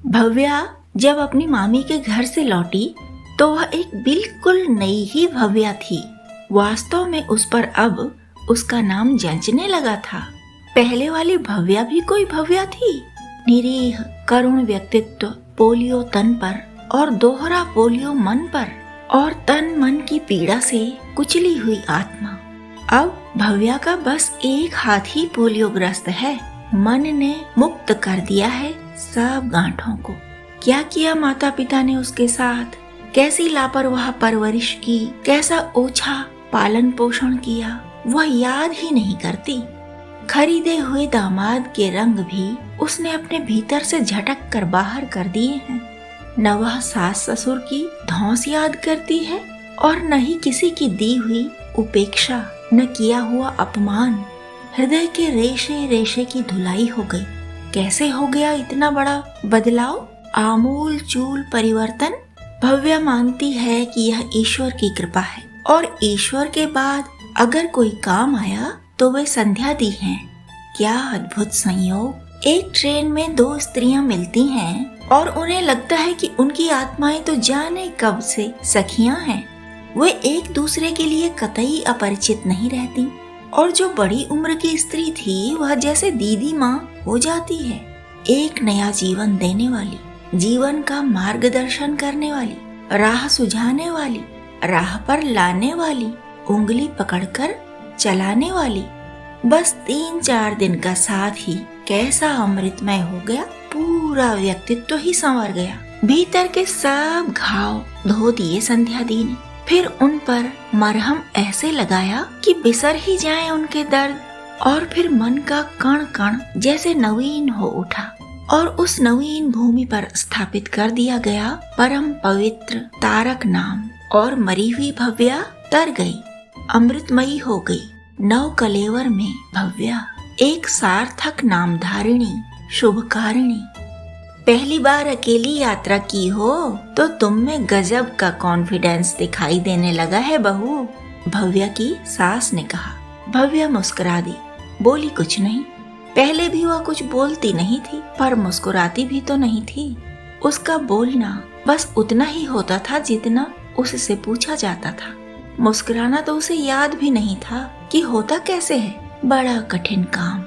भव्या जब अपनी मामी के घर से लौटी तो वह एक बिल्कुल नई ही भव्या थी। वास्तव में उस पर अब उसका नाम जंचने लगा था। पहले वाली भव्या भी कोई भव्या थी? निरीह करुण व्यक्तित्व, पोलियो तन पर और दोहरा पोलियो मन पर, और तन मन की पीड़ा से कुचली हुई आत्मा। अब भव्या का बस एक हाथ ही पोलियोग्रस्त है। मन ने मुक्त कर दिया है सब गांठों को। क्या किया माता पिता ने उसके साथ, कैसी लापरवाह परवरिश की, कैसा ओछा पालन पोषण किया, वह याद ही नहीं करती। खरीदे हुए दामाद के रंग भी उसने अपने भीतर से झटक कर बाहर कर दिए हैं। न वह सास ससुर की धौंस याद करती है और न ही किसी की दी हुई उपेक्षा, न किया हुआ अपमान। हृदय के रेशे रेशे की धुलाई हो गई। कैसे हो गया इतना बड़ा बदलाव, आमूल चूल परिवर्तन? भव्या मानती है कि यह ईश्वर की कृपा है, और ईश्वर के बाद अगर कोई काम आया तो वे संध्या दी हैं। क्या अद्भुत संयोग! एक ट्रेन में दो स्त्रियां मिलती हैं और उन्हें लगता है कि उनकी आत्माएं तो जाने कब से सखियां हैं। वे एक दूसरे के लिए कतई अपरिचित नहीं रहती, और जो बड़ी उम्र की स्त्री थी वह जैसे दीदी माँ हो जाती है। एक नया जीवन देने वाली, जीवन का मार्गदर्शन करने वाली, राह सुझाने वाली, राह पर लाने वाली, उंगली पकड़कर चलाने वाली। बस 3-4 दिन का साथ ही कैसा अमृतमय हो गया। पूरा व्यक्तित्व ही संवर गया। भीतर के सब घाव धो दिए संध्या दी ने। फिर उन पर मरहम ऐसे लगाया कि बिसर ही जाए उनके दर्द, और फिर मन का कण कण जैसे नवीन हो उठा, और उस नवीन भूमि पर स्थापित कर दिया गया परम पवित्र तारक नाम। और मरी हुई भव्या तर गई, अमृतमयी हो गई। नव कलेवर में भव्या एक सार्थक नाम धारिणी, शुभकारिणी। पहली बार अकेली यात्रा की हो तो तुम में गजब का कॉन्फिडेंस दिखाई देने लगा है बहू, भव्या की सास ने कहा। भव्या मुस्कुरा दी, बोली कुछ नहीं। पहले भी वह कुछ बोलती नहीं थी, पर मुस्कुराती भी तो नहीं थी। उसका बोलना बस उतना ही होता था जितना उससे पूछा जाता था। मुस्कुराना तो उसे याद भी नहीं था कि होता कैसे है। बड़ा कठिन काम।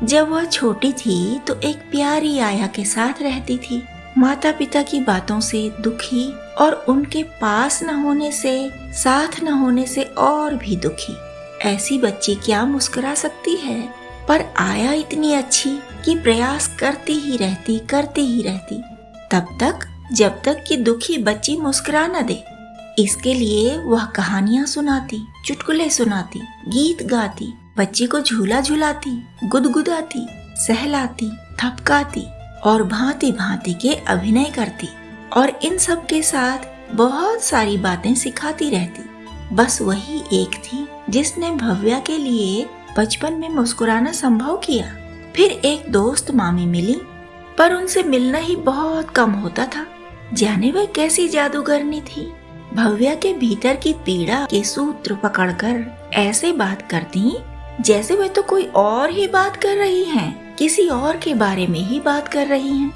जब वह छोटी थी तो एक प्यारी आया के साथ रहती थी। माता पिता की बातों से दुखी, और उनके पास न होने से, साथ न होने से और भी दुखी। ऐसी बच्ची क्या मुस्कुरा सकती है? पर आया इतनी अच्छी कि प्रयास करती ही रहती तब तक जब तक कि दुखी बच्ची मुस्कुरा न दे। इसके लिए वह कहानियां सुनाती, चुटकुले सुनाती, गीत गाती, बच्ची को झूला झुलाती, गुदगुदाती, सहलाती, थपकाती और भांति भांति के अभिनय करती, और इन सब के साथ बहुत सारी बातें सिखाती रहती। बस वही एक थी जिसने भव्या के लिए बचपन में मुस्कुराना संभव किया। फिर एक दोस्त मामी मिली, पर उनसे मिलना ही बहुत कम होता था। जाने वह कैसी जादूगरनी थी। भव्या के भीतर की पीड़ा के सूत्र पकड़कर ऐसे बात करती जैसे वे तो कोई और ही बात कर रही हैं, किसी और के बारे में ही बात कर रही हैं।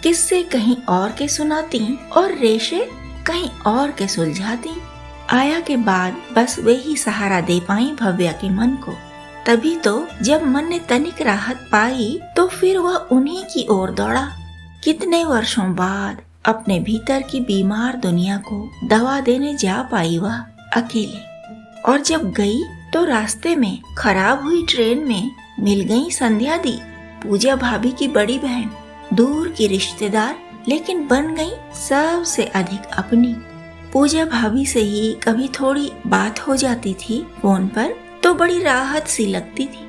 किस्से कहीं और के सुनाती और रेशे कहीं और के सुलझाती। आया के बाद बस वे ही सहारा दे पाई भव्या के मन को। तभी तो जब मन ने तनिक राहत पाई तो फिर वह उन्हीं की ओर दौड़ा। कितने वर्षों बाद अपने भीतर की बीमार दुनिया को दवा देने जा पाई वह अकेले। और जब गई तो रास्ते में खराब हुई ट्रेन में मिल गई संध्या दी, पूजा भाभी की बड़ी बहन, दूर की रिश्तेदार, लेकिन बन गई सबसे अधिक अपनी। पूजा भाभी से ही कभी थोड़ी बात हो जाती थी फोन पर तो बड़ी राहत सी लगती थी।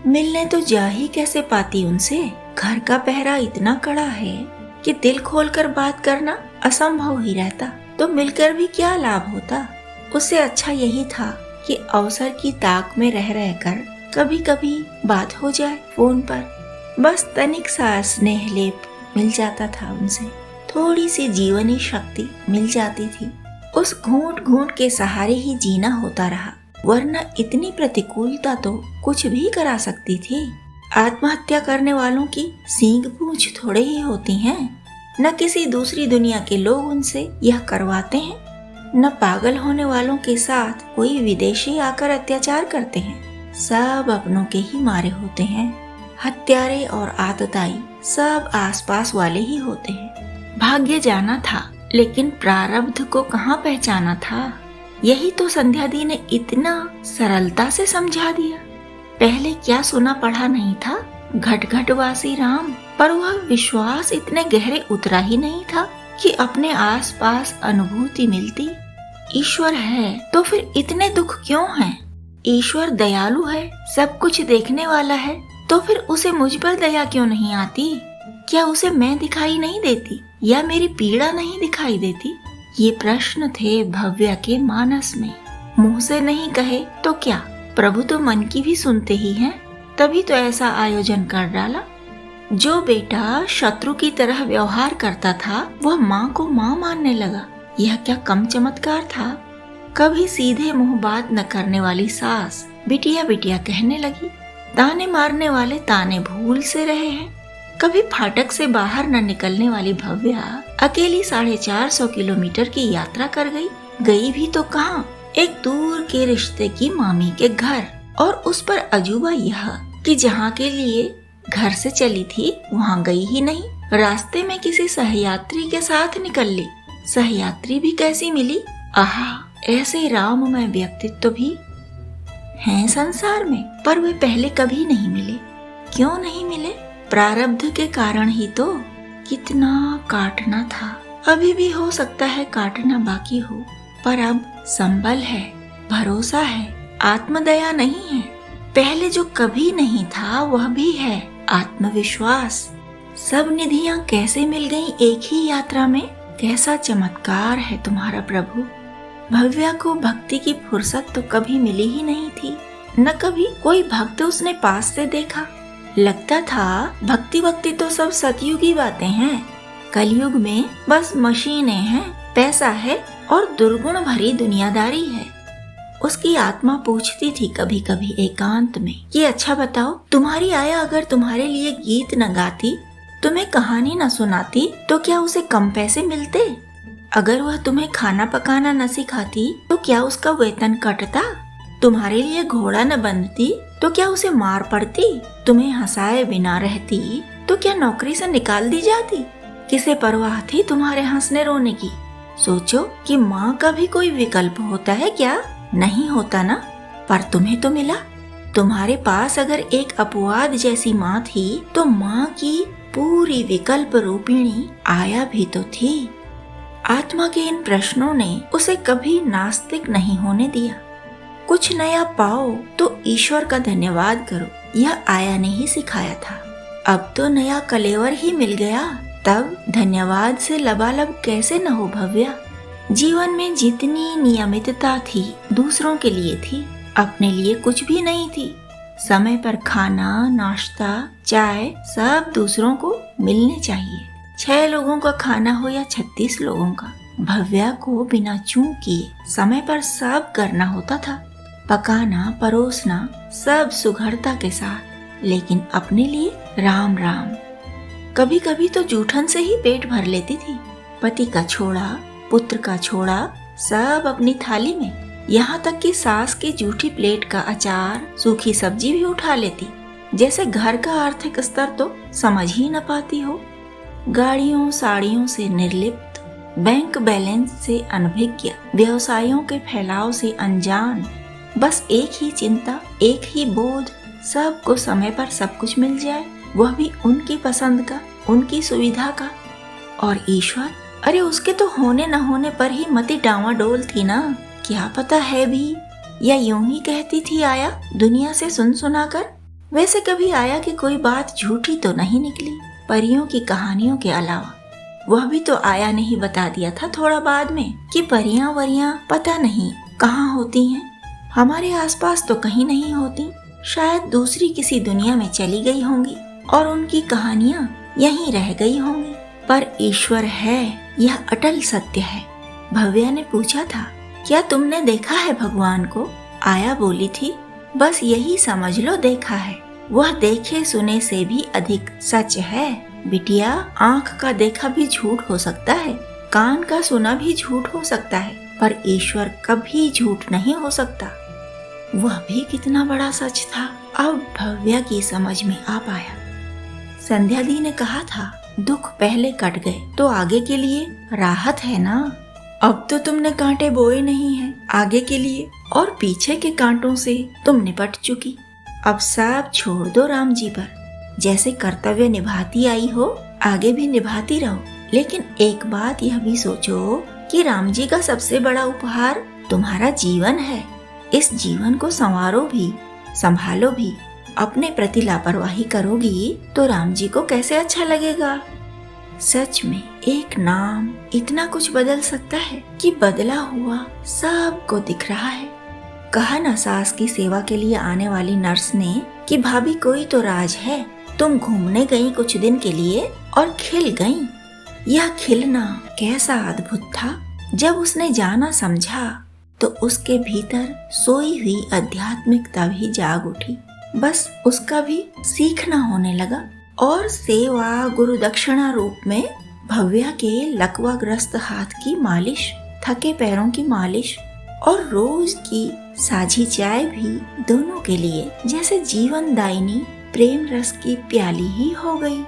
मिलने तो जा ही कैसे पाती उनसे। घर का पहरा इतना कड़ा है कि दिल खोलकर बात करना असंभव ही रहता, तो मिलकर भी क्या लाभ होता। उससे अच्छा यही था कि अवसर की ताक में रह रहकर कभी कभी बात हो जाए फोन पर। बस तनिक सा स्नेह लेप मिल जाता था उनसे, थोड़ी सी जीवनी शक्ति मिल जाती थी। उस घूंट घूंट के सहारे ही जीना होता रहा, वरना इतनी प्रतिकूलता तो कुछ भी करा सकती थी। आत्महत्या करने वालों की सींग पूंछ थोड़े ही होती हैं। न किसी दूसरी दुनिया के लोग उनसे यह करवाते हैं, न पागल होने वालों के साथ कोई विदेशी आकर अत्याचार करते हैं। सब अपनों के ही मारे होते हैं। हत्यारे और आतताई सब आसपास वाले ही होते हैं। भाग्य जाना था, लेकिन प्रारब्ध को कहाँ पहचाना था। यही तो संध्या दी ने इतना सरलता से समझा दिया। पहले क्या सुना पढ़ा नहीं था, घट घट वासी राम, पर वह विश्वास इतने गहरे उतरा ही नहीं था कि अपने आसपास अनुभूति मिलती। ईश्वर है तो फिर इतने दुख क्यों हैं? ईश्वर दयालु है, सब कुछ देखने वाला है, तो फिर उसे मुझ पर दया क्यों नहीं आती? क्या उसे मैं दिखाई नहीं देती या मेरी पीड़ा नहीं दिखाई देती? ये प्रश्न थे भव्या के मानस में। मुंह से नहीं कहे तो क्या, प्रभु तो मन की भी सुनते ही हैं, तभी तो ऐसा आयोजन कर डाला। जो बेटा शत्रु की तरह व्यवहार करता था वह माँ को माँ मानने लगा। यह क्या कम चमत्कार था। कभी सीधे मुंह बात न करने वाली सास बिटिया बिटिया कहने लगी। ताने मारने वाले ताने भूल से रहे हैं। कभी फाटक से बाहर न निकलने वाली भव्या अकेली 450 किलोमीटर की यात्रा कर गई। गई भी तो कहाँ, एक दूर के रिश्ते की मामी के घर। और उस पर अजूबा यह कि जहाँ के लिए घर से चली थी वहाँ गई ही नहीं, रास्ते में किसी सहयात्री के साथ निकल ली। सहयात्री भी कैसी मिली, आहा, ऐसे राममय व्यक्तित्व भी हैं संसार में, पर वे पहले कभी नहीं मिले। क्यों नहीं मिले? प्रारब्ध के कारण ही तो। कितना काटना था, अभी भी हो सकता है काटना बाकी हो, पर अब संबल है, भरोसा है, आत्मदया नहीं है। पहले जो कभी नहीं था वह भी है, आत्मविश्वास। सब निधियां कैसे मिल गईं एक ही यात्रा में। कैसा चमत्कार है तुम्हारा प्रभु। भव्या को भक्ति की फुर्सत तो कभी मिली ही नहीं थी, न कभी कोई भक्त उसने पास से देखा। लगता था भक्ति भक्ति तो सब सतयुगी बातें हैं, कलयुग में बस मशीनें हैं, पैसा है और दुर्गुण भरी दुनियादारी है। उसकी आत्मा पूछती थी कभी कभी एकांत में कि अच्छा बताओ, तुम्हारी आया अगर तुम्हारे लिए गीत न गाती, तुम्हें कहानी न सुनाती, तो क्या उसे कम पैसे मिलते? अगर वह तुम्हें खाना पकाना न सिखाती तो क्या उसका वेतन कटता? तुम्हारे लिए घोड़ा न बंधती तो क्या उसे मार पड़ती? तुम्हें हंसाए बिना रहती तो क्या नौकरी से निकाल दी जाती? किसे परवाह थी तुम्हारे हंसने रोने की? सोचो कि माँ का भी कोई विकल्प होता है क्या? नहीं होता ना। पर तुम्हें तो मिला। तुम्हारे पास अगर एक अपवाद जैसी माँ थी तो माँ की पूरी विकल्प रूपिणी आया भी तो थी। आत्मा के इन प्रश्नों ने उसे कभी नास्तिक नहीं होने दिया। कुछ नया पाओ तो ईश्वर का धन्यवाद करो, यह आया ने ही सिखाया था। अब तो नया कलेवर ही मिल गया, तब धन्यवाद से लबालब कैसे न हो भव्या। जीवन में जितनी नियमितता थी दूसरों के लिए थी, अपने लिए कुछ भी नहीं थी। समय पर खाना, नाश्ता, चाय सब दूसरों को मिलने चाहिए। 6 लोगों का खाना हो या 36 लोगों का, भव्या को बिना चूक किए समय पर सब करना होता था। पकाना, परोसना सब सुघड़ता के साथ, लेकिन अपने लिए राम राम। कभी कभी तो जूठन से ही पेट भर लेती थी। पति का छोड़ा, पुत्र का छोड़ा, सब अपनी थाली में। यहाँ तक कि सास की जूठी प्लेट का अचार, सूखी सब्जी भी उठा लेती, जैसे घर का आर्थिक स्तर तो समझ ही न पाती हो। गाड़ियों साड़ियों से निर्लिप्त, बैंक बैलेंस से अनभिज्ञ, व्यवसायों के फैलाव से अनजान, बस एक ही चिंता, एक ही बोझ, सबको समय पर सब कुछ मिल जाए, वह भी उनकी पसंद का, उनकी सुविधा का। और ईश्वर, अरे उसके तो होने न होने पर ही मति डांवाडोल थी ना। क्या पता है भी, या यूं ही कहती थी आया दुनिया से सुन सुना कर। वैसे कभी आया कि कोई बात झूठी तो नहीं निकली। परियों की कहानियों के अलावा वह भी तो आया ने ही बता दिया था थोड़ा बाद में कि परियां वरियां पता नहीं कहाँ होती हैं। हमारे आसपास तो कहीं नहीं होती, शायद दूसरी किसी दुनिया में चली गई होंगी और उनकी कहानियां यहीं रह गई होंगी। पर ईश्वर है, यह अटल सत्य है। भव्या ने पूछा था, क्या तुमने देखा है भगवान को? आया बोली थी, बस यही समझ लो देखा है। वह देखे सुने से भी अधिक सच है। बिटिया, आँख का देखा भी झूठ हो सकता है, कान का सुना भी झूठ हो सकता है, पर ईश्वर कभी झूठ नहीं हो सकता। वह भी कितना बड़ा सच था, अब भव्या की समझ में आ पाया। संध्या दी ने कहा था, दुख पहले कट गए तो आगे के लिए राहत है ना। अब तो तुमने कांटे बोए नहीं हैं आगे के लिए, और पीछे के कांटों से तुम निपट चुकी। अब सब छोड़ दो राम जी पर। जैसे कर्तव्य निभाती आई हो, आगे भी निभाती रहो। लेकिन एक बात यह भी सोचो कि राम जी का सबसे बड़ा उपहार तुम्हारा जीवन है। इस जीवन को संवारो भी, संभालो भी। अपने प्रति लापरवाही करोगी तो राम जी को कैसे अच्छा लगेगा। सच में एक नाम इतना कुछ बदल सकता है कि बदला हुआ सबको दिख रहा है। कहा ना सास की सेवा के लिए आने वाली नर्स ने कि भाभी कोई तो राज है, तुम घूमने गई कुछ दिन के लिए और खिल गई। यह खिलना कैसा अद्भुत था। जब उसने जाना समझा तो उसके भीतर सोई हुई आध्यात्मिकता भी जाग उठी। बस उसका भी सीखना होने लगा, और सेवा गुरु दक्षिणा रूप में भव्या के लकवाग्रस्त हाथ की मालिश, थके पैरों की मालिश और रोज की साझी चाय भी दोनों के लिए जैसे जीवन दायिनी प्रेम रस की प्याली ही हो गई।